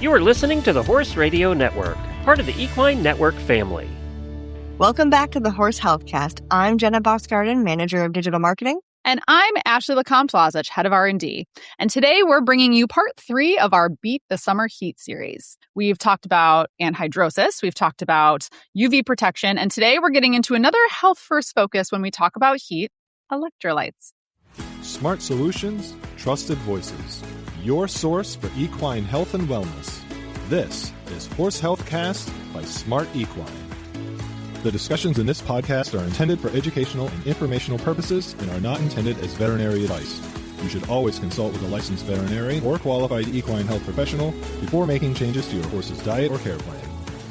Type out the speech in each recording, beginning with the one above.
You are listening to the Horse Radio Network, part of the Equine Network family. Welcome back to the Horse HealthCast. I'm Jenna Boxgarden, Manager of Digital Marketing. And I'm Ashley Lecomte-Lazich, Head of R&D. And today we're bringing you part 3 of our Beat the Summer Heat series. We've talked about anhydrosis, we've talked about UV protection, and today we're getting into another health-first focus when we talk about heat, electrolytes. Smart solutions, trusted voices. Your source for equine health and wellness. This is Horse HealthCast by Smart Equine. The discussions in this podcast are intended for educational and informational purposes and are not intended as veterinary advice. You should always consult with a licensed veterinarian or qualified equine health professional before making changes to your horse's diet or care plan.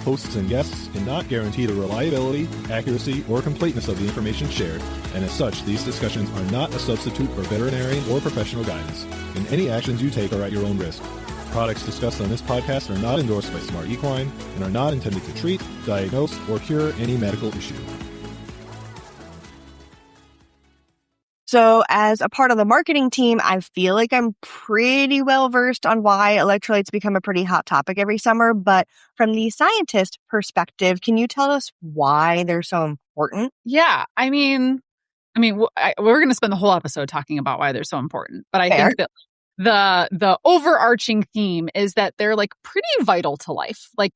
Hosts and guests cannot guarantee the reliability, accuracy, or completeness of the information shared, and as such, these discussions are not a substitute for veterinarian or professional guidance, and any actions you take are at your own risk. Products discussed on this podcast are not endorsed by Smart Equine and are not intended to treat, diagnose, or cure any medical issue. So as a part of the marketing team, I feel like I'm pretty well versed on why electrolytes become a pretty hot topic every summer. But from the scientist perspective, can you tell us why they're so important? Yeah, I mean, we're going to spend the whole episode talking about why they're so important. But I think that the overarching theme is that they're like pretty vital to life. Like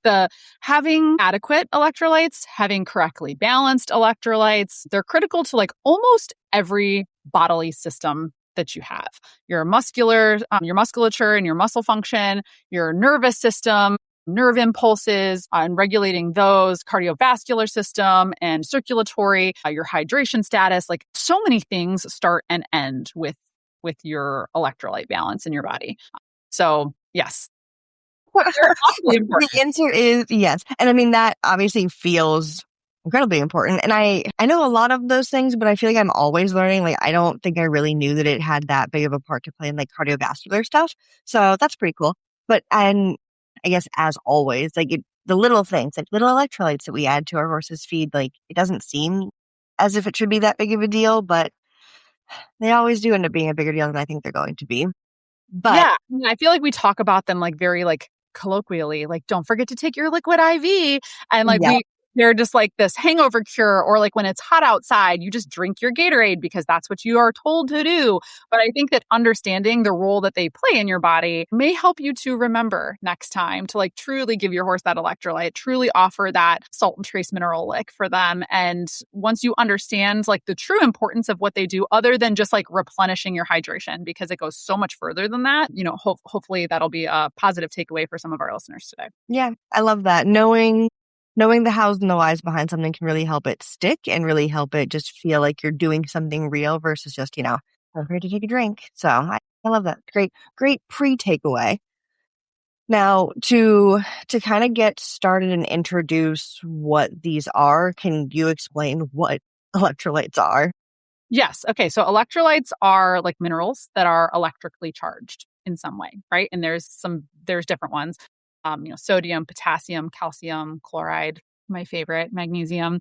having adequate electrolytes, having correctly balanced electrolytes, they're critical to like almost every bodily system that you have. Your musculature and your muscle function, your nervous system, nerve impulses, and regulating those, cardiovascular system and circulatory, your hydration status, like so many things start and end with your electrolyte balance in your body. So, yes. The answer is yes. And I mean, that obviously feels incredibly important. And I know a lot of those things, but I feel like I'm always learning. Like, I don't think I really knew that it had that big of a part to play in like cardiovascular stuff. So that's pretty cool. And I guess as always, like the little things, like little electrolytes that we add to our horse's feed, like it doesn't seem as if it should be that big of a deal, but they always do end up being a bigger deal than I think they're going to be. But yeah, I feel like we talk about them like very like colloquially, like don't forget to take your liquid IV. And like they're just like this hangover cure, or like when it's hot outside, you just drink your Gatorade because that's what you are told to do. But I think that understanding the role that they play in your body may help you to remember next time to like truly give your horse that electrolyte, truly offer that salt and trace mineral lick for them. And once you understand like the true importance of what they do, other than just like replenishing your hydration, because it goes so much further than that, you know, hopefully that'll be a positive takeaway for some of our listeners today. Yeah, I love that. Knowing the hows and the whys behind something can really help it stick and really help it just feel like you're doing something real versus just, don't forget to take a drink. So I love that. Great pre-takeaway. Now, to kind of get started and introduce what these are, can you explain what electrolytes are? Yes. Okay. So electrolytes are like minerals that are electrically charged in some way, right? And there's different ones. Sodium, potassium, calcium, chloride, my favorite, magnesium.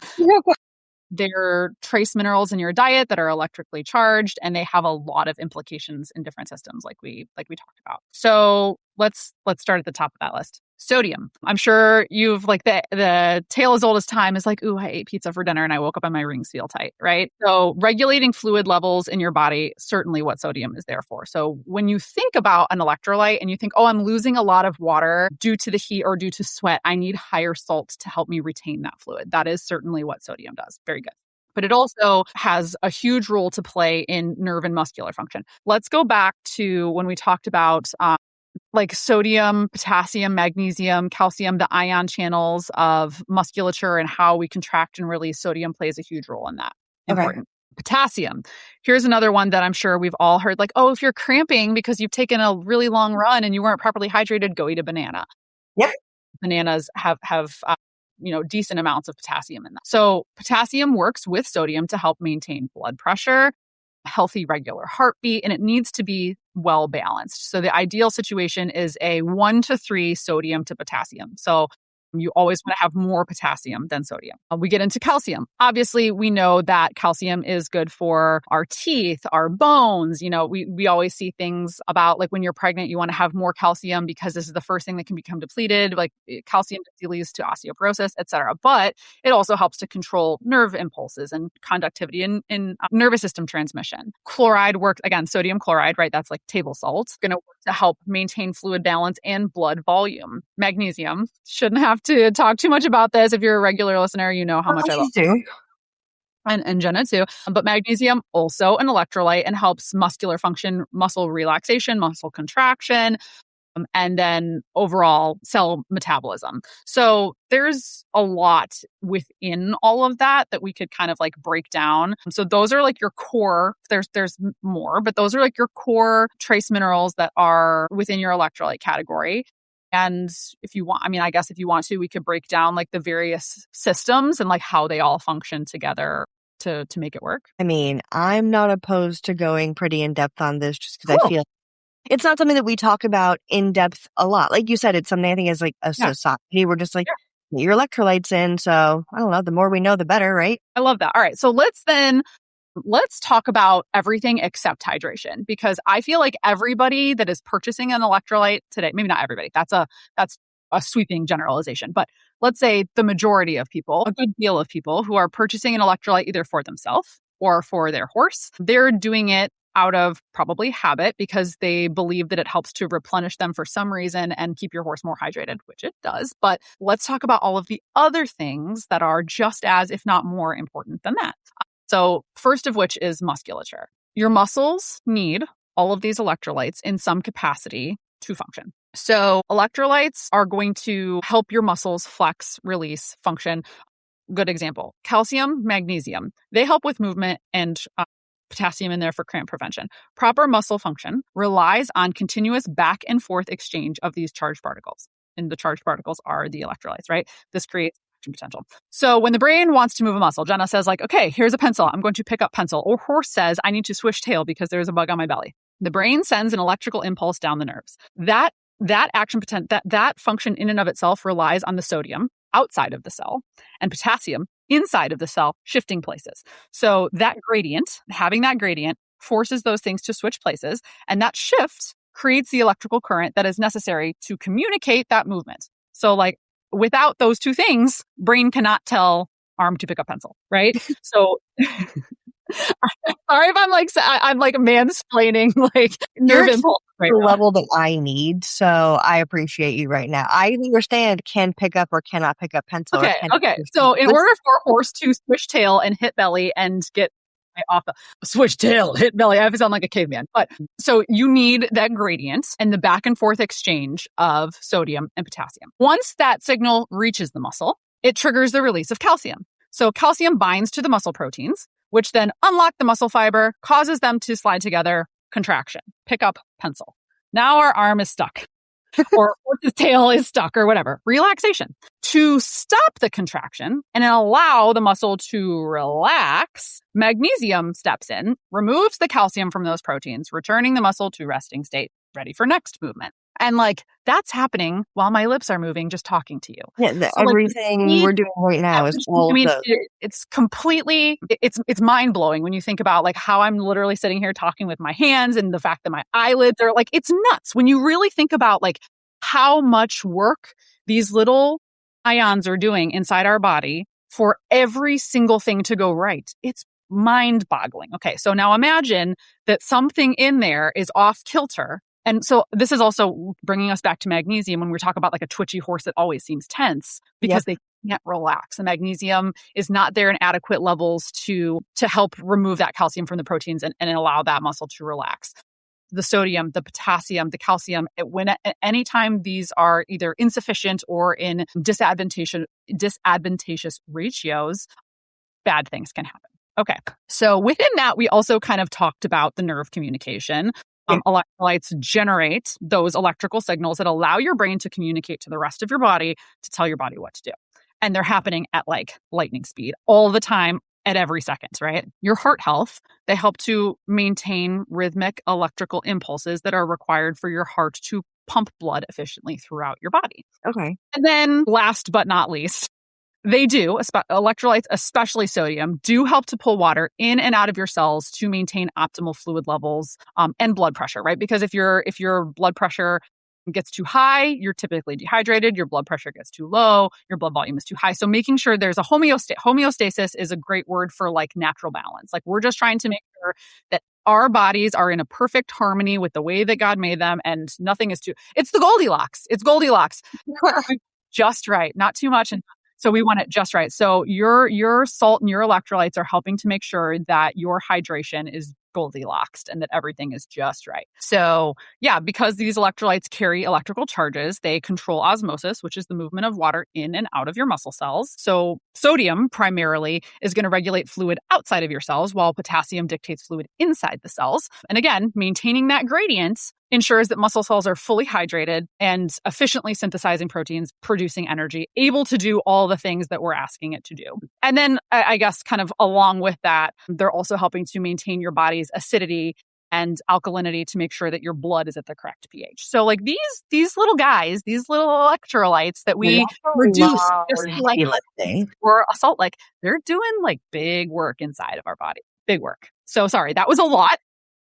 They're trace minerals in your diet that are electrically charged, and they have a lot of implications in different systems like we talked about. So let's start at the top of that list. Sodium. I'm sure you've like the tale as old as time is like, ooh, I ate pizza for dinner and I woke up and my rings feel tight, right? So regulating fluid levels in your body, certainly what sodium is there for. So when you think about an electrolyte and you think, oh, I'm losing a lot of water due to the heat or due to sweat, I need higher salt to help me retain that fluid. That is certainly what sodium does. Very good. But it also has a huge role to play in nerve and muscular function. Let's go back to when we talked about like sodium, potassium, magnesium, calcium, the ion channels of musculature and how we contract and release sodium plays a huge role in that. Important. Potassium. Here's another one that I'm sure we've all heard, like, oh, if you're cramping because you've taken a really long run and you weren't properly hydrated, go eat a banana. Yep. Bananas have decent amounts of potassium in them. So potassium works with sodium to help maintain blood pressure, healthy regular heartbeat, and it needs to be well balanced. So the ideal situation is a 1 to 3 sodium to potassium. So You always want to have more potassium than sodium. We get into calcium. Obviously, we know that calcium is good for our teeth, our bones. We always see things about like when you're pregnant, you want to have more calcium because this is the first thing that can become depleted. Like calcium leads to osteoporosis, et cetera. But it also helps to control nerve impulses and conductivity in nervous system transmission. Chloride works, again, sodium chloride, right? That's like table salt. Going to work to help maintain fluid balance and blood volume. Magnesium, shouldn't have to talk too much about this. If you're a regular listener, you know how much I love it. And Jenna too. But magnesium, also an electrolyte, and helps muscular function, muscle relaxation, muscle contraction, and then overall cell metabolism. So there's a lot within all of that we could kind of like break down. So those are like your core. There's more, but those are like your core trace minerals that are within your electrolyte category. And if you want, I guess if you want to, we could break down like the various systems and like how they all function together to make it work. I'm not opposed to going pretty in depth on this just because I feel it's not something that we talk about in depth a lot. Like you said, it's something I think as like a society, we're just like, get your electrolytes in. So I don't know, the more we know, the better, right? I love that. All right. So let's talk about everything except hydration, because I feel like everybody that is purchasing an electrolyte today, maybe not everybody, that's a sweeping generalization, but let's say the majority of people, a good deal of people who are purchasing an electrolyte either for themselves or for their horse, they're doing it out of probably habit because they believe that it helps to replenish them for some reason and keep your horse more hydrated, which it does. But let's talk about all of the other things that are just as, if not more important than that. So first of which is musculature. Your muscles need all of these electrolytes in some capacity to function. So electrolytes are going to help your muscles flex, release, function. Good example, calcium, magnesium. They help with movement and potassium in there for cramp prevention. Proper muscle function relies on continuous back and forth exchange of these charged particles. And the charged particles are the electrolytes, right? This creates action potential. So when the brain wants to move a muscle, Jenna says like, okay, here's a pencil. I'm going to pick up pencil. Or horse says, I need to swish tail because there's a bug on my belly. The brain sends an electrical impulse down the nerves. That action potential, that function in and of itself relies on the sodium outside of the cell and potassium inside of the cell shifting places. So that gradient, having that gradient forces those things to switch places, and that shift creates the electrical current that is necessary to communicate that movement. So like without those two things, brain cannot tell arm to pick up pencil, right? So sorry if I'm like mansplaining like nerve impulse right the level that I need. So I appreciate you right now. I understand can pick up or cannot pick up pencil. Okay. So in order for a horse to switch tail and hit belly and get off the switch tail, hit belly, I have to sound like a caveman. But so you need that gradient and the back and forth exchange of sodium and potassium. Once that signal reaches the muscle, it triggers the release of calcium. So calcium binds to the muscle proteins, which then unlock the muscle fiber, causes them to slide together, contraction, pick up pencil. Now our arm is stuck or horse's tail is stuck or whatever. Relaxation. To stop the contraction and allow the muscle to relax, magnesium steps in, removes the calcium from those proteins, returning the muscle to resting state, ready for next movement. And like that's happening while my lips are moving, just talking to you. Yeah, everything we're doing right now is all. It's completely, it's mind blowing when you think about like how I'm literally sitting here talking with my hands and the fact that my eyelids are like, it's nuts when you really think about like how much work these little ions are doing inside our body for every single thing to go right. It's mind boggling. Okay, so now imagine that something in there is off kilter. And so this is also bringing us back to magnesium when we talk about like a twitchy horse that always seems tense because they can't relax. The magnesium is not there in adequate levels to help remove that calcium from the proteins and allow that muscle to relax. The sodium, the potassium, the calcium, anytime these are either insufficient or in disadvantageous ratios, bad things can happen. Okay. So within that, we also kind of talked about the nerve communication. Electrolytes generate those electrical signals that allow your brain to communicate to the rest of your body to tell your body what to do. And they're happening at like lightning speed all the time, at every second, right? Your heart health, they help to maintain rhythmic electrical impulses that are required for your heart to pump blood efficiently throughout your body. Okay. And then last but not least, electrolytes, especially sodium, do help to pull water in and out of your cells to maintain optimal fluid levels and blood pressure, right? Because if your blood pressure gets too high, you're typically dehydrated. Your blood pressure gets too low. Your blood volume is too high. So making sure there's a homeostasis is a great word for like natural balance. Like we're just trying to make sure that our bodies are in a perfect harmony with the way that God made them and nothing is it's the Goldilocks. It's Goldilocks. Just right. Not too much. And so we want it just right. So your salt and your electrolytes are helping to make sure that your hydration is Goldilocks and that everything is just right. So yeah, because these electrolytes carry electrical charges, they control osmosis, which is the movement of water in and out of your muscle cells. So sodium primarily is going to regulate fluid outside of your cells, while potassium dictates fluid inside the cells. And again, maintaining that gradient ensures that muscle cells are fully hydrated and efficiently synthesizing proteins, producing energy, able to do all the things that we're asking it to do. And then I guess kind of along with that, they're also helping to maintain your body's acidity and alkalinity to make sure that your blood is at the correct pH. So like these little guys, these little electrolytes that we reduce just like or a salt, like they're doing like big work inside of our body. Big work. So sorry, that was a lot.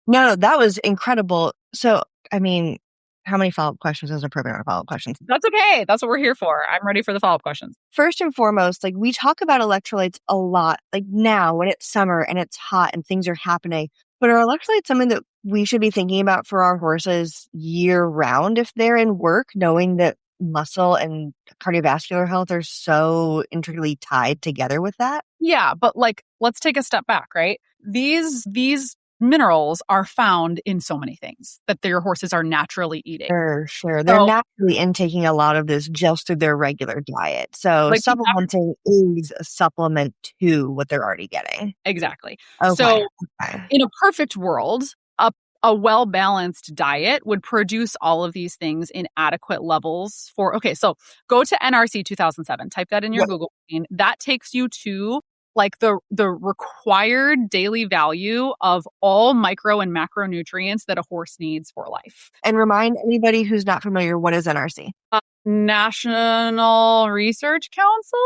No, that was incredible. So, I mean, how many follow-up questions is appropriate for follow-up questions? That's okay. That's what we're here for. I'm ready for the follow-up questions. First and foremost, like we talk about electrolytes a lot, like now when it's summer and it's hot and things are happening. But are electrolytes something that we should be thinking about for our horses year round if they're in work, knowing that muscle and cardiovascular health are so intricately tied together with that? Yeah, but like, let's take a step back, right? These minerals are found in so many things that your horses are naturally eating. Sure. They're naturally intaking a lot of this just through their regular diet. So like supplementing is a supplement to what they're already getting. Exactly. Okay. So in a perfect world, a well-balanced diet would produce all of these things in adequate levels so go to NRC 2007, type that in your Google machine. That takes you to like the required daily value of all micro and macronutrients that a horse needs for life. And remind anybody who's not familiar, what is NRC? National Research Council?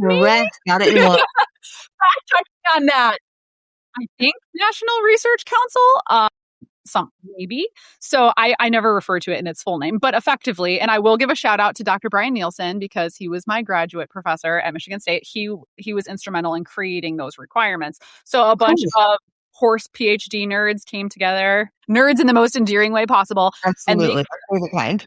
Correct. Got it. Fact check on that. I think National Research Council. Maybe. So I never refer to it in its full name, but effectively, and I will give a shout out to Dr. Brian Nielsen because he was my graduate professor at Michigan State. He was instrumental in creating those requirements. So a bunch of horse PhD nerds came together, nerds in the most endearing way possible. Absolutely. And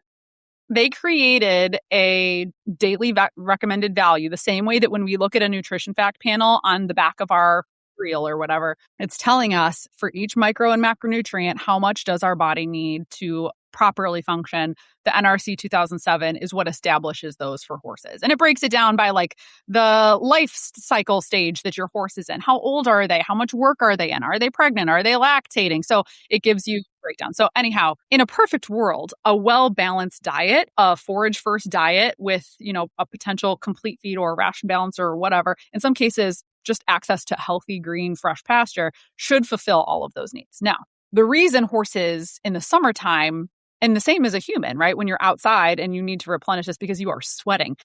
they created a daily recommended value, the same way that when we look at a nutrition fact panel on the back of our reel or whatever, it's telling us for each micro and macronutrient, how much does our body need to properly function. The NRC 2007 is what establishes those for horses. And it breaks it down by like the life cycle stage that your horse is in. How old are they? How much work are they in? Are they pregnant? Are they lactating? So it gives you a breakdown. So anyhow, in a perfect world, a well-balanced diet, a forage first diet with, a potential complete feed or ration balancer or whatever, in some cases, just access to healthy, green, fresh pasture should fulfill all of those needs. Now, the reason horses in the summertime, and the same as a human, right? When you're outside and you need to replenish this because you are sweating.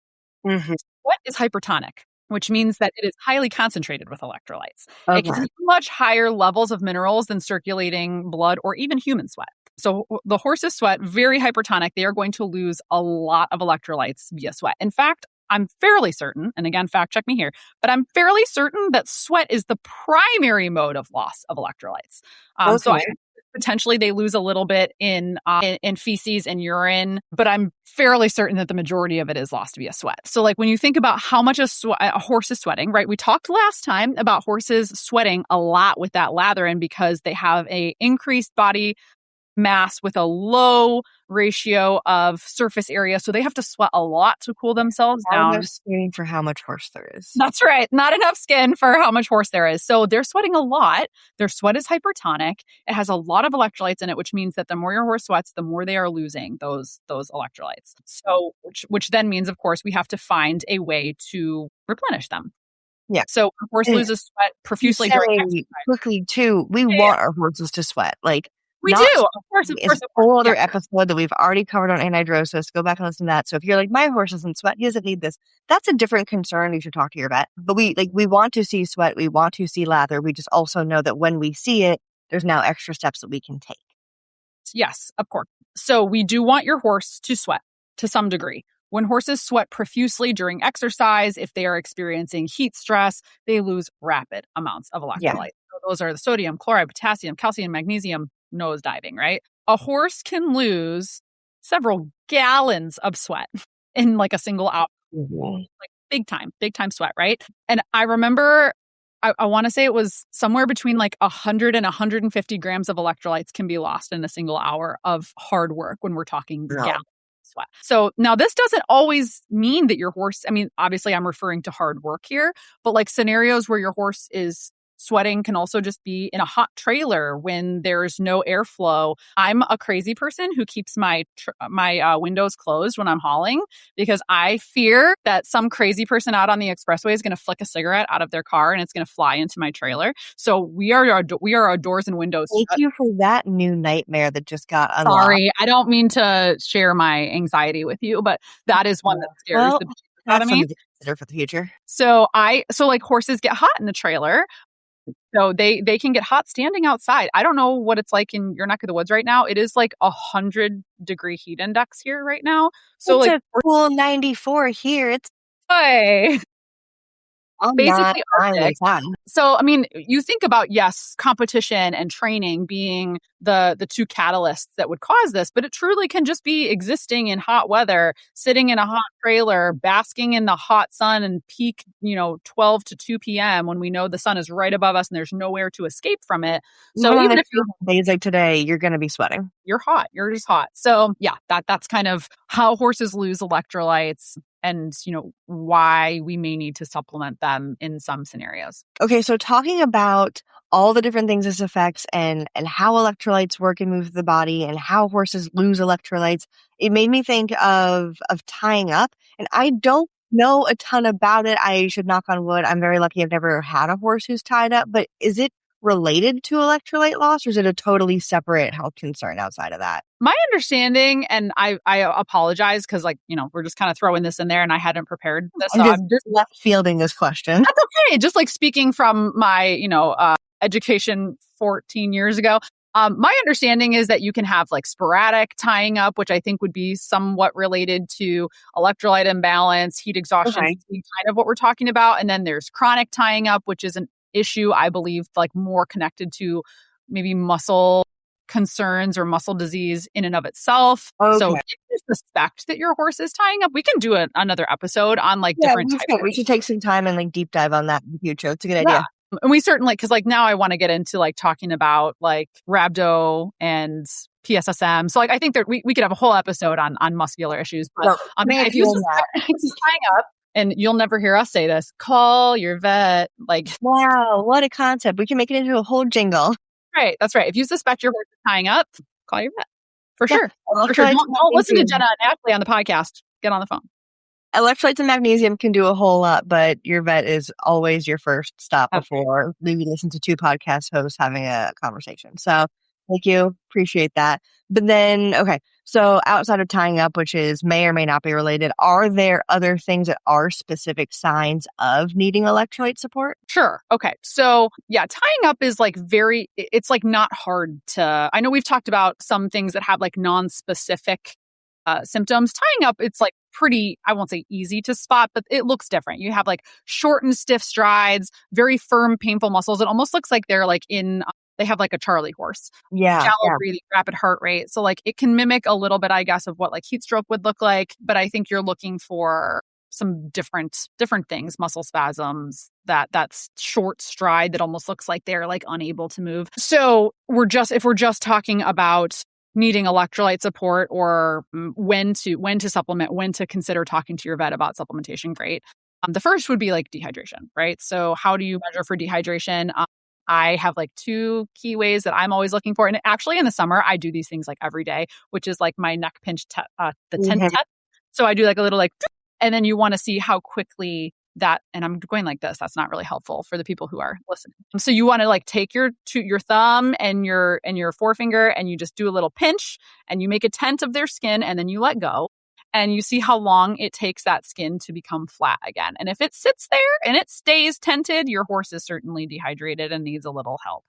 Mm-hmm. Sweat is hypertonic, which means that it is highly concentrated with electrolytes. Okay. It contains much higher levels of minerals than circulating blood or even human sweat. So the horse's sweat, very hypertonic. They are going to lose a lot of electrolytes via sweat. In fact, I'm fairly certain, and again, fact check me here, but I'm fairly certain that sweat is the primary mode of loss of electrolytes. So potentially they lose a little bit in feces and urine, but I'm fairly certain that the majority of it is lost via sweat. So like when you think about how much a horse is sweating, right? We talked last time about horses sweating a lot with that latherin because they have a increased body mass with a low ratio of surface area. So they have to sweat a lot to cool themselves down. Not enough skin for how much horse there is. That's right. Not enough skin for how much horse there is. So they're sweating a lot. Their sweat is hypertonic. It has a lot of electrolytes in it, which means that the more your horse sweats, the more they are losing those electrolytes. So which then means, of course, we have to find a way to replenish them. Yeah. So a horse loses sweat profusely during exercise. Quickly too, we want our horses to sweat. Like, we not do. Of course. It's a whole other episode that we've already covered on anhidrosis. Go back and listen to that. So if you're like, my horse doesn't sweat, he doesn't need this. That's a different concern. You should talk to your vet. But we want to see sweat. We want to see lather. We just also know that when we see it, there's now extra steps that we can take. Yes, of course. So we do want your horse to sweat to some degree. When horses sweat profusely during exercise, if they are experiencing heat stress, they lose rapid amounts of electrolytes. Yeah. So those are the sodium, chloride, potassium, calcium, magnesium, nosediving, right? A horse can lose several gallons of sweat in like a single hour, like big time sweat, right? And I remember, I want to say it was somewhere between like 100 and 150 grams of electrolytes can be lost in a single hour of hard work when we're talking gallons of sweat. So now this doesn't always mean that your horse, I mean, obviously I'm referring to hard work here, but like scenarios where your horse is sweating can also just be in a hot trailer when there's no airflow. I'm a crazy person who keeps my windows closed when I'm hauling because I fear that some crazy person out on the expressway is going to flick a cigarette out of their car and it's going to fly into my trailer. So we are our doors and windows. Thank you for that new nightmare that just got unlocked. Sorry, I don't mean to share my anxiety with you, but that is one that scares the bejesus out of me. To consider for the future. So like horses get hot in the trailer. So they can get hot standing outside. I don't know what it's like in your neck of the woods right now. It is like 100-degree heat index here right now. So it's like a cool 94 here. It's basically Arctic. So, I mean, you think about, yes, competition and training being the two catalysts that would cause this, but it truly can just be existing in hot weather, sitting in a hot trailer, basking in the hot sun and peak, 12 to 2 p.m. when we know the sun is right above us and there's nowhere to escape from it. So even if you're days like today, you're going to be sweating. You're hot. You're just hot. So yeah, that's kind of how horses lose electrolytes and, why we may need to supplement them in some scenarios. Okay, so talking about all the different things this affects and how electrolytes work and move through the body and how horses lose electrolytes, it made me think of tying up. And I don't know a ton about it. I should knock on wood. I'm very lucky I've never had a horse who's tied up, but is it related to electrolyte loss or is it a totally separate health concern outside of that? My understanding, and I apologize because we're just kind of throwing this in there and I hadn't prepared this. So I'm just left fielding this question. That's okay. Just like speaking from my, education 14 years ago. My understanding is that you can have like sporadic tying up, which I think would be somewhat related to electrolyte imbalance, heat exhaustion, kind of what we're talking about. And then there's chronic tying up, which is an issue, I believe, like more connected to maybe muscle concerns or muscle disease in and of itself. Okay. So if you suspect that your horse is tying up, we can do another episode on different types. We should take some time and deep dive on that in the future. It's a good idea. And we certainly, because now I want to get into talking about rhabdo and PSSM. So I think that we could have a whole episode on muscular issues. But if you suspect he's tying up, and you'll never hear us say this, call your vet. Wow, what a concept. We can make it into a whole jingle. Right. That's right. If you suspect your horse is tying up, call your vet. For sure. For sure. Don't listen to Jenna and Ashley on the podcast. Get on the phone. Electrolytes and magnesium can do a whole lot, but your vet is always your first stop before maybe listen to two podcast hosts having a conversation. So thank you. Appreciate that. But then, okay. So outside of tying up, which may or may not be related, are there other things that are specific signs of needing electrolyte support? Sure. Okay. So yeah, tying up is it's not hard to, I know we've talked about some things that have non-specific symptoms. Tying up, it's pretty, I won't say easy to spot, but it looks different. You have short and stiff strides, very firm, painful muscles. It almost looks like they're they have a Charlie horse. Yeah. Shallow breathing, rapid heart rate. So it can mimic a little bit, I guess, of what heat stroke would look like. But I think you're looking for some different things, muscle spasms, that short stride that almost looks like they're unable to move. So if we're just talking about needing electrolyte support or when to supplement, when to consider talking to your vet about supplementation, great. The first would be dehydration, right? So how do you measure for dehydration? I have two key ways that I'm always looking for. And actually in the summer, I do these things every day, which is my neck pinch, the tent test. So I do a little and then you want to see how quickly that, and I'm going like this, that's not really helpful for the people who are listening. So you want to like take your thumb and your forefinger, and you just do a little pinch, and you make a tent of their skin, and then you let go. And you see how long it takes that skin to become flat again. And if it sits there and it stays tented, your horse is certainly dehydrated and needs a little help.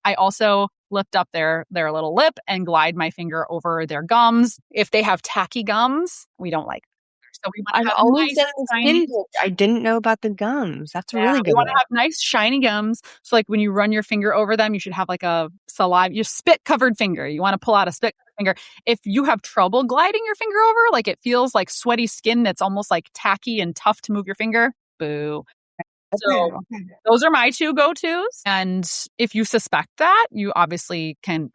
I also lift up their little lip and glide my finger over their gums. If they have tacky gums, we don't like them. So we want to have always nice, done shiny. I didn't know about the gums. That's a really good We want one. to have nice shiny gums. So like when you run your finger over them, you should have like a saliva, your spit covered finger. You want to pull out a spit covered finger. If you have trouble gliding your finger over, like it feels like sweaty skin that's almost like tacky and tough to move your finger, boo. So those are my two go-tos. And if you suspect that, you obviously can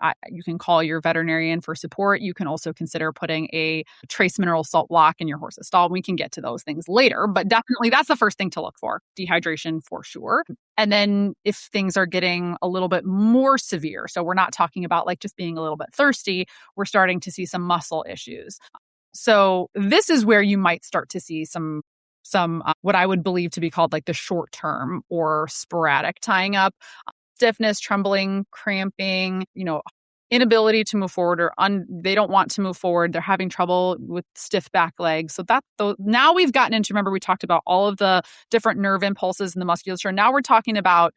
call your veterinarian for support. You can also consider putting a trace mineral salt block in your horse's stall. We can get to those things later, but definitely that's the first thing to look for. Dehydration for sure. And then if things are getting a little bit more severe, so we're not talking about like just being a little bit thirsty, we're starting to see some muscle issues. So this is where you might start to see some what I would believe to be called like the short term or sporadic tying up, stiffness, trembling, cramping, inability to move forward, or they don't want to move forward. They're having trouble with stiff back legs. So now we've gotten into, remember we talked about all of the different nerve impulses in the musculature. Now we're talking about,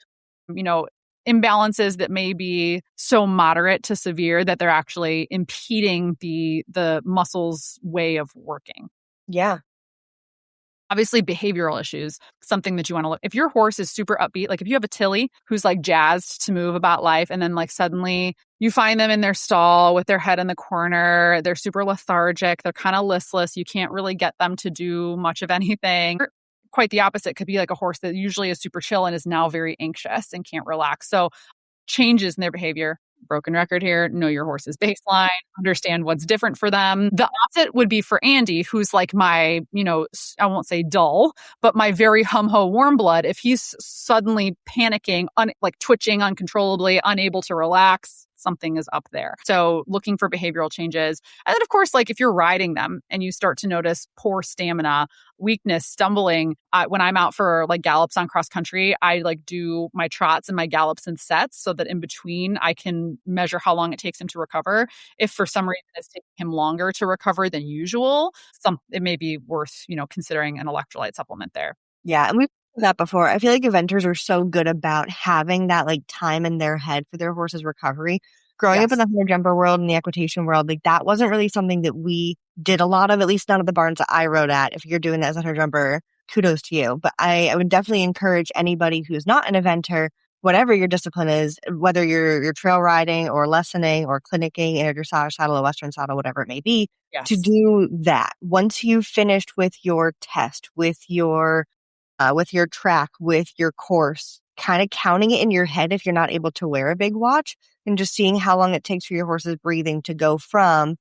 imbalances that may be so moderate to severe that they're actually impeding the muscle's way of working. Yeah. Obviously, behavioral issues, something that you want to look. If your horse is super upbeat, like if you have a Tilly who's like jazzed to move about life, and then like suddenly you find them in their stall with their head in the corner, they're super lethargic, they're kind of listless, you can't really get them to do much of anything. Quite the opposite could be like a horse that usually is super chill and is now very anxious and can't relax. So changes in their behavior. Broken record here, know your horse's baseline, understand what's different for them. The opposite would be for Andy, who's like my, I won't say dull, but my very hum-ho warm blood. If he's suddenly panicking, like twitching uncontrollably, unable to relax, something is up there. So looking for behavioral changes. And then of course, like if you're riding them and you start to notice poor stamina, weakness, stumbling, when I'm out for like gallops on cross country, I like do my trots and my gallops in sets so that in between I can measure how long it takes him to recover. If for some reason it's taking him longer to recover than usual, it may be worth, considering an electrolyte supplement there. Yeah. And we've said that before. I feel like eventers are so good about having that like time in their head for their horse's recovery. Growing up in the hunter jumper world and the equitation world, like that wasn't really something that we did a lot of, at least none of the barns that I rode at. If you're doing that as a hunter jumper, kudos to you. But I would definitely encourage anybody who's not an eventer, whatever your discipline is, whether you're trail riding or lessoning or clinicking in a dressage saddle, a Western saddle, whatever it may be, to do that. Once you've finished with your test, with your track, with your course, kind of counting it in your head if you're not able to wear a big watch, and just seeing how long it takes for your horse's breathing to go from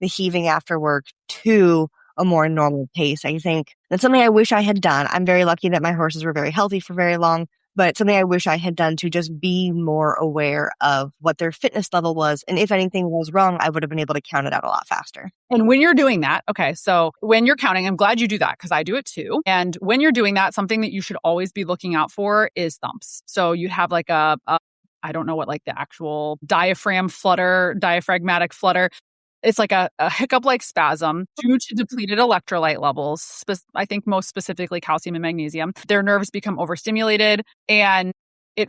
the heaving after work to a more normal pace. I think that's something I wish I had done. I'm very lucky that my horses were very healthy for very long, but something I wish I had done to just be more aware of what their fitness level was. And if anything was wrong, I would have been able to count it out a lot faster. And when you're doing that, okay, so when you're counting, I'm glad you do that because I do it too. And when you're doing that, something that you should always be looking out for is thumps. So you'd have like I don't know what like the actual diaphragmatic flutter. It's like a hiccup-like spasm due to depleted electrolyte levels, I think most specifically calcium and magnesium. Their nerves become overstimulated, and I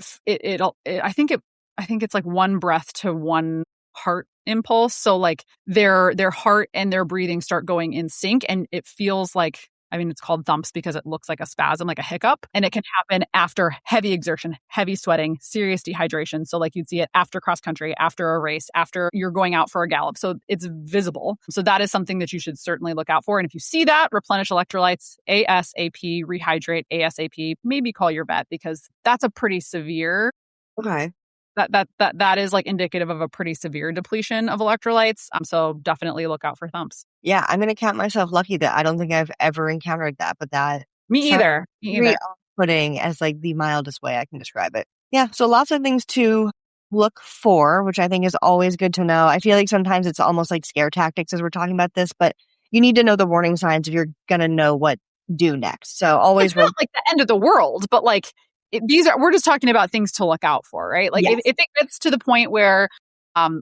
think it's like one breath to one heart impulse. So like their heart and their breathing start going in sync, and it feels like, it's called thumps because it looks like a spasm, like a hiccup, and it can happen after heavy exertion, heavy sweating, serious dehydration. So like you'd see it after cross country, after a race, after you're going out for a gallop. So it's visible. So that is something that you should certainly look out for. And if you see that, replenish electrolytes ASAP, rehydrate ASAP, maybe call your vet because that's a pretty severe. Okay. That is like indicative of a pretty severe depletion of electrolytes. So definitely look out for thumps. Yeah, I'm going to count myself lucky that I don't think I've ever encountered that, but that Me either. Off-putting as like the mildest way I can describe it. Yeah, so lots of things to look for, which I think is always good to know. I feel like sometimes it's almost like scare tactics as we're talking about this, but you need to know the warning signs if you're going to know what do next. So always it's not like the end of the world, but like we're just talking about things to look out for, right? Like yes. if it gets to the point where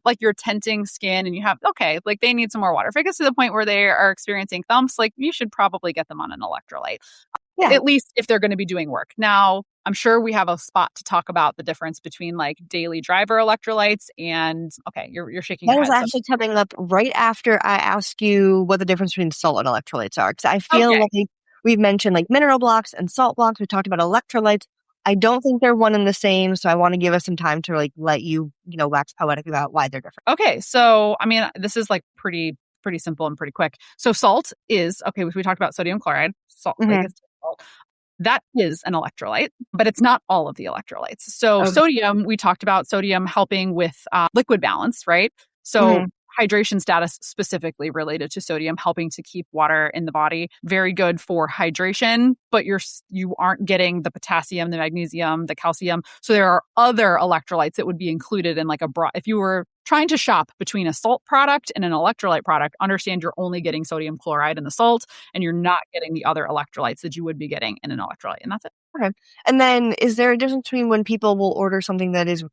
like you're tenting skin and you have, okay, like they need some more water. If it gets to the point where they are experiencing thumps, like you should probably get them on an electrolyte, at least if they're going to be doing work. Now, I'm sure we have a spot to talk about the difference between like daily driver electrolytes and, okay, you're shaking your That head. was actually coming up right after I ask you what the difference between salt and electrolytes are. Because I feel like we've mentioned like mineral blocks and salt blocks. We talked about electrolytes. I don't think they're one and the same. So I want to give us some time to like let you, wax poetic about why they're different. Okay. So, I mean, this is like pretty simple and pretty quick. So salt is, okay, we talked about sodium chloride, salt, like it's salt. That is an electrolyte, but it's not all of the electrolytes. So sodium, we talked about sodium helping with liquid balance, right? So hydration status specifically related to sodium, helping to keep water in the body. Very good for hydration, but you aren't getting the potassium, the magnesium, the calcium. So there are other electrolytes that would be included in like a broad. If you were trying to shop between a salt product and an electrolyte product, understand you're only getting sodium chloride in the salt and you're not getting the other electrolytes that you would be getting in an electrolyte. And that's it. Okay. And then is there a difference between when people will order something that is,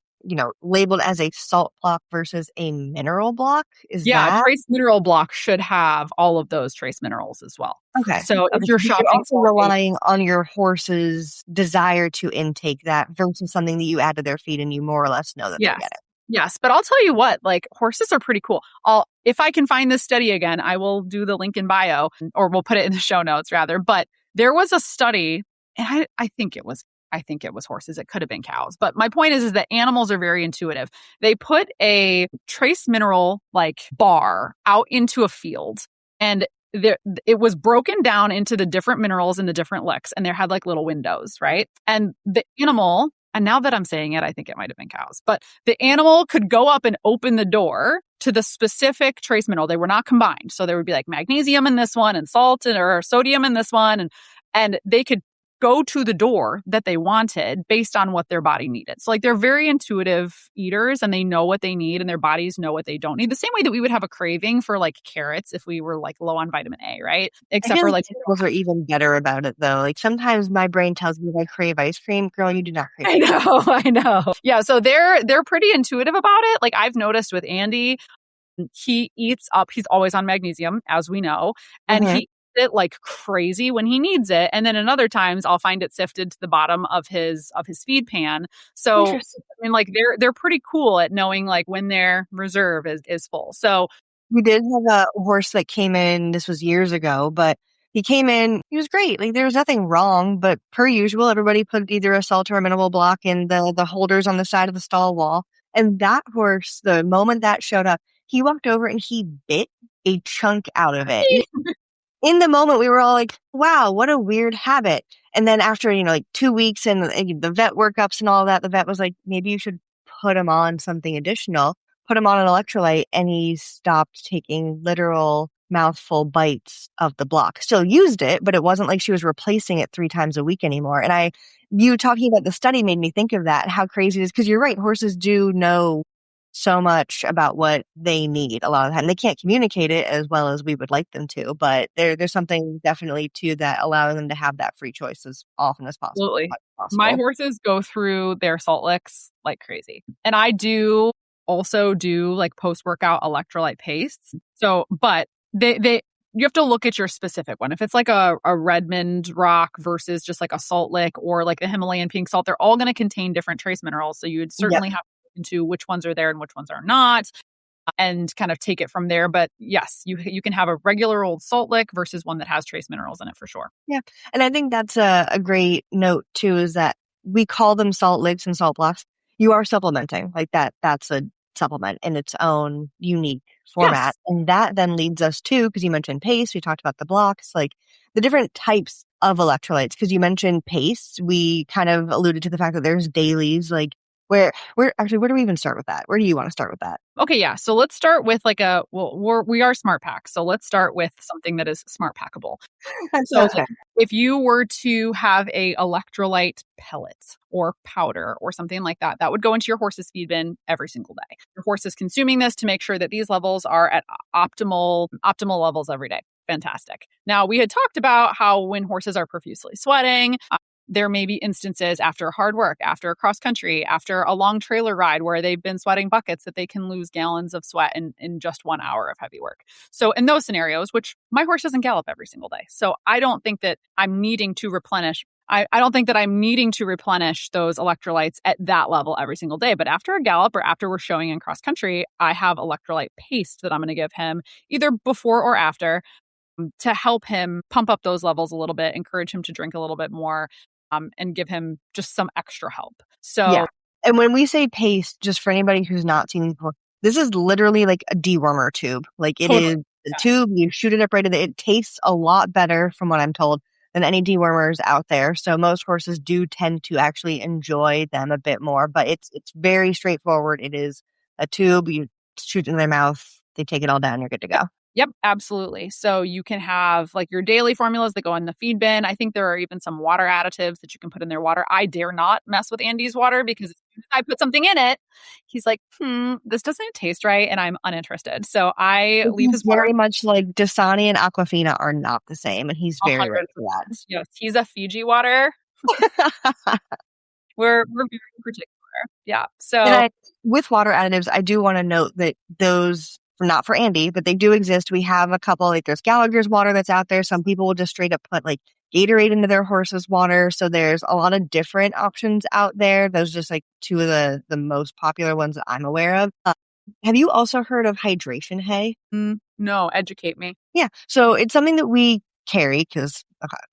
labeled as a salt block versus a mineral block? A trace mineral block should have all of those trace minerals as well. Okay. So if you're shopping, you're also relying on your horse's desire to intake that versus something that you add to their feed and you more or less know that they get it. Yes, but I'll tell you what, like horses are pretty cool. If I can find this study again, I will do the link in bio, or we'll put it in the show notes rather. But there was a study, and I think it was horses. It could have been cows. But my point is that animals are very intuitive. They put a trace mineral like bar out into a field, and it was broken down into the different minerals and the different licks, and there had like little windows, right? And the animal, and now that I'm saying it, I think it might have been cows, but the animal could go up and open the door to the specific trace mineral. They were not combined. So there would be like magnesium in this one and salt or sodium in this one. And they could go to the door that they wanted based on what their body needed. So like they're very intuitive eaters and they know what they need and their bodies know what they don't need. The same way that we would have a craving for like carrots if we were like low on vitamin A, right? Except for like animals are even better about it though. Like sometimes my brain tells me I crave ice cream. Girl, you do not crave ice cream. I know. Yeah, so they're pretty intuitive about it. Like I've noticed with Andy, he eats up, he's always on magnesium, as we know, and he it like crazy when he needs it, and then in other times I'll find it sifted to the bottom of his feed pan. So I mean, like they're pretty cool at knowing like when their reserve is full. So we did have a horse that came in, this was years ago, but he came in, he was great. Like there was nothing wrong, but per usual, everybody put either a salt or a mineral block in the holders on the side of the stall wall. And that horse, the moment that showed up, he walked over and he bit a chunk out of it. In the moment, we were all like, wow, what a weird habit. And then after, like 2 weeks and the vet workups and all that, the vet was like, maybe you should put him on something additional, put him on an electrolyte. And he stopped taking literal mouthful bites of the block. Still used it, but it wasn't like she was replacing it 3 times a week anymore. And you talking about the study made me think of that, how crazy it is. Because you're right, horses do know so much about what they need a lot of the time. They can't communicate it as well as we would like them to, but there's something definitely to that, allowing them to have that free choice as often as possible. Absolutely. My horses go through their salt licks like crazy. And I do also do like post-workout electrolyte pastes. So, but you have to look at your specific one. If it's like a Redmond rock versus just like a salt lick or like a Himalayan pink salt, they're all going to contain different trace minerals. So you would certainly have into which ones are there and which ones are not, and kind of take it from there. But yes, you can have a regular old salt lick versus one that has trace minerals in it for sure. Yeah. And I think that's a great note too, is that we call them salt licks and salt blocks. You are supplementing like that's a supplement in its own unique format. Yes. And that then leads us to, because you mentioned paste, we talked about the blocks, like the different types of electrolytes. Because you mentioned paste, we kind of alluded to the fact that there's dailies, like where do we even start with that? Where do you want to start with that? Okay, yeah. So let's start with like we are Smart Pack. So let's start with something that is Smart Packable. So if you were to have a electrolyte pellet or powder or something like that, that would go into your horse's feed bin every single day. Your horse is consuming this to make sure that these levels are at optimal levels every day. fantastic. Now, we had talked about how when horses are profusely sweating, there may be instances after hard work, after cross country, after a long trailer ride where they've been sweating buckets that they can lose gallons of sweat in just 1 hour of heavy work. So in those scenarios, which my horse doesn't gallop every single day. So I don't think that I'm needing to replenish. I don't think that I'm needing to replenish those electrolytes at that level every single day. But after a gallop or after we're showing in cross country, I have electrolyte paste that I'm going to give him either before or after to help him pump up those levels a little bit, encourage him to drink a little bit more, and give him just some extra help. So, yeah. And when we say paste, just for anybody who's not seen these before, this is literally like a dewormer tube. Like it Totally. is a tube, you shoot it up right in it tastes a lot better, from what I'm told, than any dewormers out there. So most horses do tend to actually enjoy them a bit more, but it's very straightforward. It is a tube, you shoot it in their mouth, they take it all down, you're good to go. Yep, absolutely. So you can have like your daily formulas that go in the feed bin. I think there are even some water additives that you can put in their water. I dare not mess with Andy's water because as soon as I put something in it, he's like, this doesn't taste right, and I'm uninterested. So I leave his water. Very much like Dasani and Aquafina are not the same, and he's very ready for that. Yes, he's a Fiji water. We're very particular. Yeah. So with water additives, I do want to note that those, not for Andy, but they do exist. We have a couple, like there's Gallagher's water that's out there. Some people will just straight up put like Gatorade into their horse's water. So there's a lot of different options out there. Those are just like two of the most popular ones that I'm aware of. Have you also heard of hydration hay? No, educate me. Yeah. So it's something that we carry because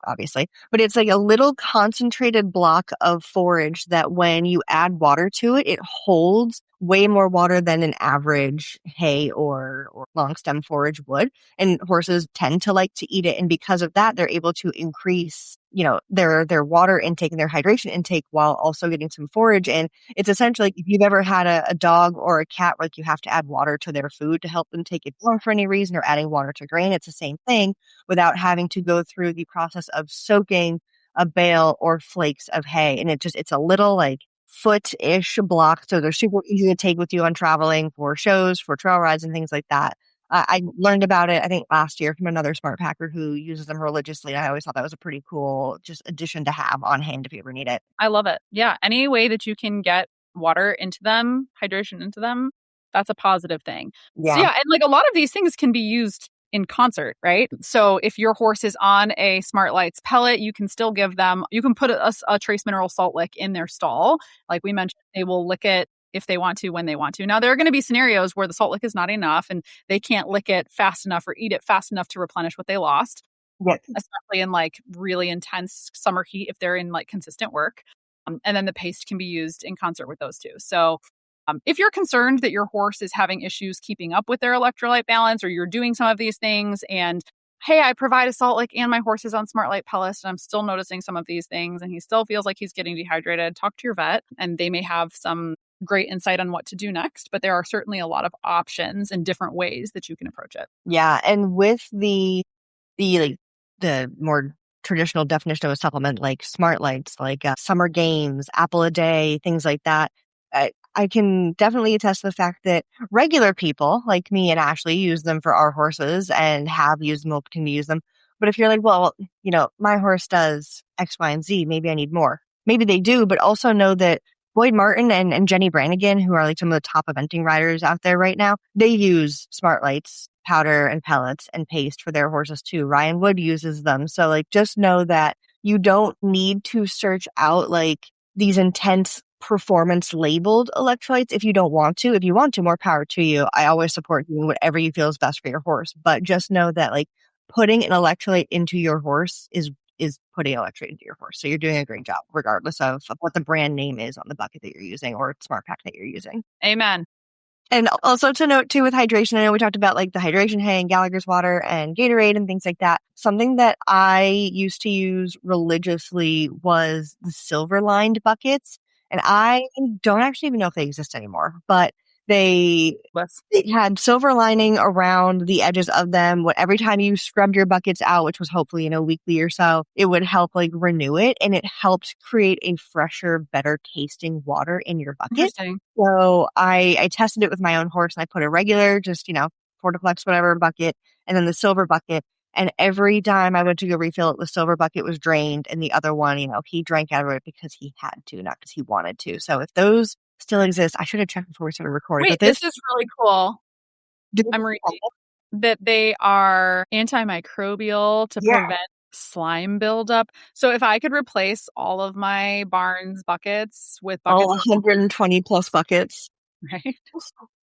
obviously, but it's like a little concentrated block of forage that when you add water to it, it holds way more water than an average hay or long stem forage would. And horses tend to like to eat it. And because of that, they're able to increase, their water intake and their hydration intake while also getting some forage. And it's essentially like if you've ever had a dog or a cat, like you have to add water to their food to help them take it down for any reason, or adding water to grain. It's the same thing without having to go through the process of soaking a bale or flakes of hay. And it's a little like foot-ish block. So they're super easy to take with you on traveling for shows, for trail rides and things like that. I learned about it, I think last year from another smart packer who uses them religiously. I always thought that was a pretty cool just addition to have on hand if you ever need it. I love it. Yeah. Any way that you can get water into them, hydration into them, that's a positive thing. Yeah. So, yeah. And like a lot of these things can be used in concert, right? So if your horse is on a Smartlights pellet, you can still give them, you can put a trace mineral salt lick in their stall. Like we mentioned, they will lick it if they want to, when they want to. Now, there are going to be scenarios where the salt lick is not enough and they can't lick it fast enough or eat it fast enough to replenish what they lost. Yes. Especially in like really intense summer heat if they're in like consistent work. And then the paste can be used in concert with those two. So if you're concerned that your horse is having issues keeping up with their electrolyte balance, or you're doing some of these things and, hey, I provide a salt lick and my horse is on Smartlight pellets and I'm still noticing some of these things and he still feels like he's getting dehydrated, talk to your vet and they may have some great insight on what to do next. But there are certainly a lot of options and different ways that you can approach it. Yeah. And with the more traditional definition of a supplement, like Smartlights, like summer games, apple a day, things like that, I can definitely attest to the fact that regular people like me and Ashley use them for our horses and have used them, will continue to use them. But if you're like, well, my horse does X, Y, and Z, maybe I need more. Maybe they do, but also know that Boyd Martin and Jenny Brannigan, who are like some of the top eventing riders out there right now, they use Smartlights, powder and pellets and paste for their horses too. Ryan Wood uses them. So like, just know that you don't need to search out like these intense performance labeled electrolytes if you don't want to. If you want to, more power to you. I always support doing whatever you feel is best for your horse. But just know that like putting an electrolyte into your horse is putting electrolyte into your horse. So you're doing a great job, regardless of what the brand name is on the bucket that you're using or smart pack that you're using. Amen. And also to note too with hydration, I know we talked about like the hydration hay and Gallagher's water and Gatorade and things like that. Something that I used to use religiously was the silver lined buckets. And I don't actually even know if they exist anymore, but they had silver lining around the edges of them. Every time you scrubbed your buckets out, which was hopefully, weekly or so, it would help like renew it. And it helped create a fresher, better tasting water in your bucket. Interesting. So I tested it with my own horse and I put a regular, just, Fortiflex, whatever bucket, and then the silver bucket. And every time I went to go refill it, the silver bucket was drained. And the other one, he drank out of it because he had to, not because he wanted to. So if those still exist, I should have checked before we started recording. Wait, but this is really cool. I'm reading that they are antimicrobial to prevent slime buildup. So if I could replace all of my Barnes buckets with buckets, 120 plus buckets, right?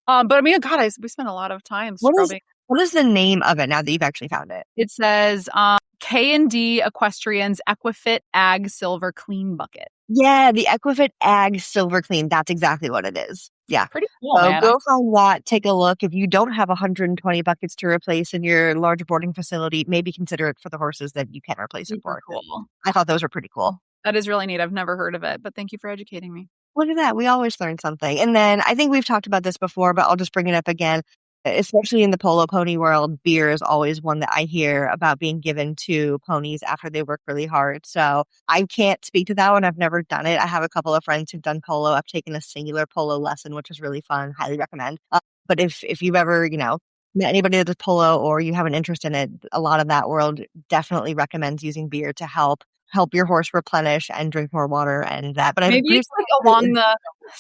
But I mean, God, we spent a lot of time scrubbing. What is the name of it now that you've actually found it? It says K&D Equestrian's Equifit Ag Silver Clean Bucket. Yeah, the Equifit Ag Silver Clean. That's exactly what it is. Yeah. Pretty cool, So man. go find that. Take a look. If you don't have 120 buckets to replace in your large boarding facility, maybe consider it for the horses that you can replace it for. Cool. I thought those were pretty cool. That is really neat. I've never heard of it, but thank you for educating me. Look at that. We always learn something. And then I think we've talked about this before, but I'll just bring it up again. Especially in the polo pony world, beer is always one that I hear about being given to ponies after they work really hard. So I can't speak to that one. I've never done it. I have a couple of friends who've done polo. I've taken a singular polo lesson, which was really fun. Highly recommend. But if you've ever, met anybody that does polo or you have an interest in it, a lot of that world definitely recommends using beer to help your horse replenish and drink more water and that. But maybe it's like along the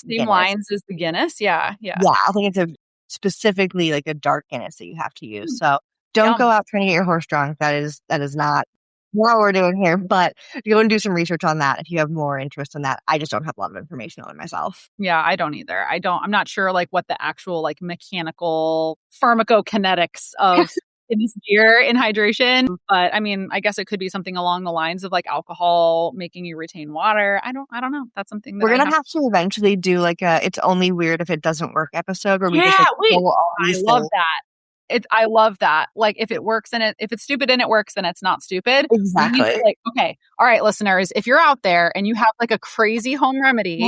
same lines as the Guinness. Yeah. I think it's specifically like a dark Guinness that you have to use. So don't go out trying to get your horse drunk. That is not what we're doing here. But go and do some research on that if you have more interest in that. I just don't have a lot of information on it myself. Yeah, I don't either. I'm not sure like what the actual like mechanical pharmacokinetics of this beer in hydration. But I mean, I guess it could be something along the lines of like alcohol making you retain water. I don't know. That's something that we're gonna have to eventually do like a "It's only weird if it doesn't work" episode where we just like, I love that. I love that. Like if it works and if it's stupid and it works, then it's not stupid. Exactly. Like, okay, all right, listeners, if you're out there and you have like a crazy home remedy,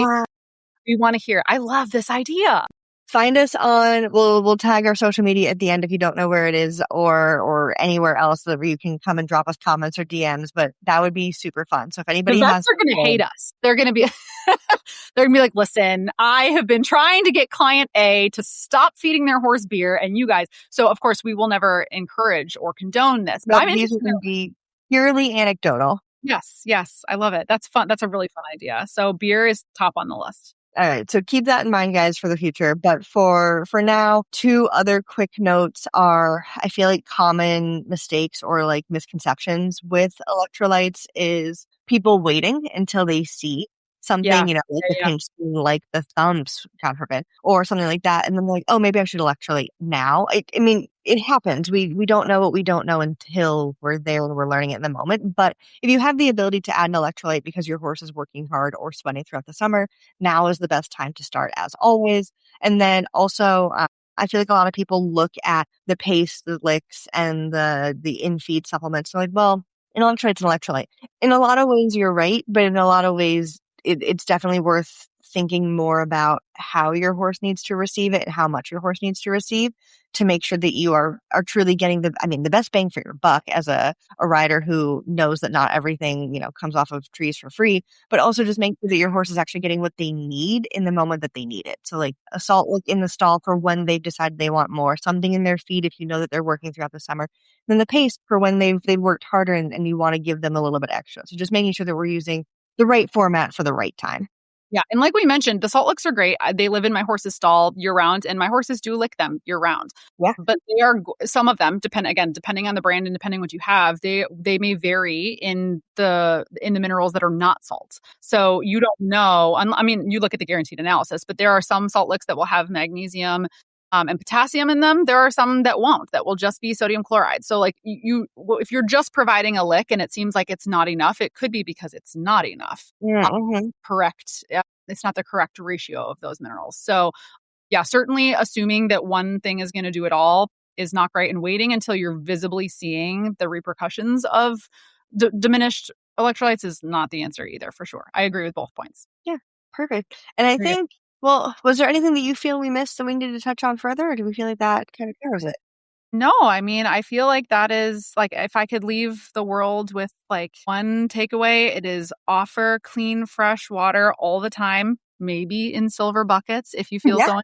we want to hear. I love this idea. Find us on, we'll tag our social media at the end if you don't know where it is or anywhere else where you can come and drop us comments or DMs, but that would be super fun. So if anybody they're going to hate us. They're going to be, like, listen, I have been trying to get client A to stop feeding their horse beer and you guys. So of course we will never encourage or condone this. But these are going to be purely anecdotal. Yes. I love it. That's fun. That's a really fun idea. So beer is top on the list. All right. So keep that in mind, guys, for the future. But for now, two other quick notes are, I feel like common mistakes or like misconceptions with electrolytes is people waiting until they see something, like the pinch, like the thumbs, God forbid, or something like that. And then like, oh, maybe I should electrolyte now. I mean, it happens. We don't know what we don't know until we're there and we're learning it in the moment. But if you have the ability to add an electrolyte because your horse is working hard or sweating throughout the summer, now is the best time to start as always. And then also, I feel like a lot of people look at the pace, the licks, and the in-feed supplements. So like, well, an electrolyte's an electrolyte. In a lot of ways, you're right. But in a lot of ways, it's definitely worth thinking more about how your horse needs to receive it and how much your horse needs to receive to make sure that you are truly getting the best bang for your buck as a rider who knows that not everything, comes off of trees for free, but also just make sure that your horse is actually getting what they need in the moment that they need it. So like a salt lick in the stall for when they've decided they want more, something in their feed if you know that they're working throughout the summer, then the pace for when they've worked harder and you want to give them a little bit extra. So just making sure that we're using the right format for the right time. Yeah. And like we mentioned, the salt licks are great. They live in my horse's stall year round and my horses do lick them year round. Yeah. But they are, some of them, depending on the brand and depending what you have, they may vary in the minerals that are not salts. So you don't know. I mean, you look at the guaranteed analysis, but there are some salt licks that will have magnesium and potassium in them. There are some that won't, that will just be sodium chloride. So like if you're just providing a lick and it seems like it's not enough, it could be because it's not enough. Correct. It's not the correct ratio of those minerals. So yeah, certainly assuming that one thing is going to do it all is not great, and waiting until you're visibly seeing the repercussions of diminished electrolytes is not the answer either, for sure. I agree with both points. Yeah, perfect. And I think, well, was there anything that you feel we missed that we needed to touch on further, or do we feel like that kind of covers it? No, I mean, I feel like that is like, if I could leave the world with like one takeaway, it is offer clean, fresh water all the time, maybe in silver buckets if you feel so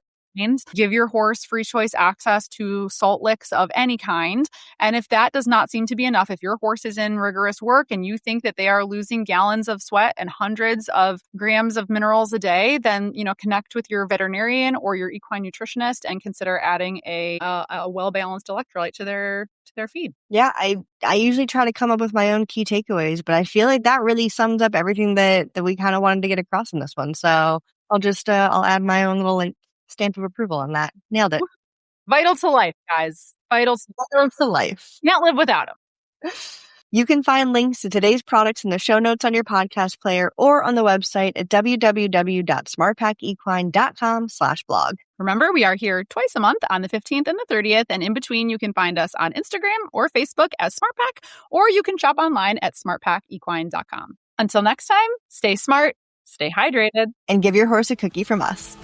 Give your horse free choice access to salt licks of any kind. And if that does not seem to be enough, if your horse is in rigorous work and you think that they are losing gallons of sweat and hundreds of grams of minerals a day, then, connect with your veterinarian or your equine nutritionist and consider adding a well-balanced electrolyte to their feed. Yeah, I usually try to come up with my own key takeaways, but I feel like that really sums up everything that we kind of wanted to get across in this one. So I'll add my own little stamp of approval on that. Nailed it. Vital to life, guys. Vital to life. Can't live without them. You can find links to today's products in the show notes on your podcast player or on the website at www.smartpackequine.com/blog. Remember, we are here twice a month on the 15th and the 30th. And in between, you can find us on Instagram or Facebook as SmartPack, or you can shop online at smartpackequine.com. Until next time, stay smart, stay hydrated, and give your horse a cookie from us.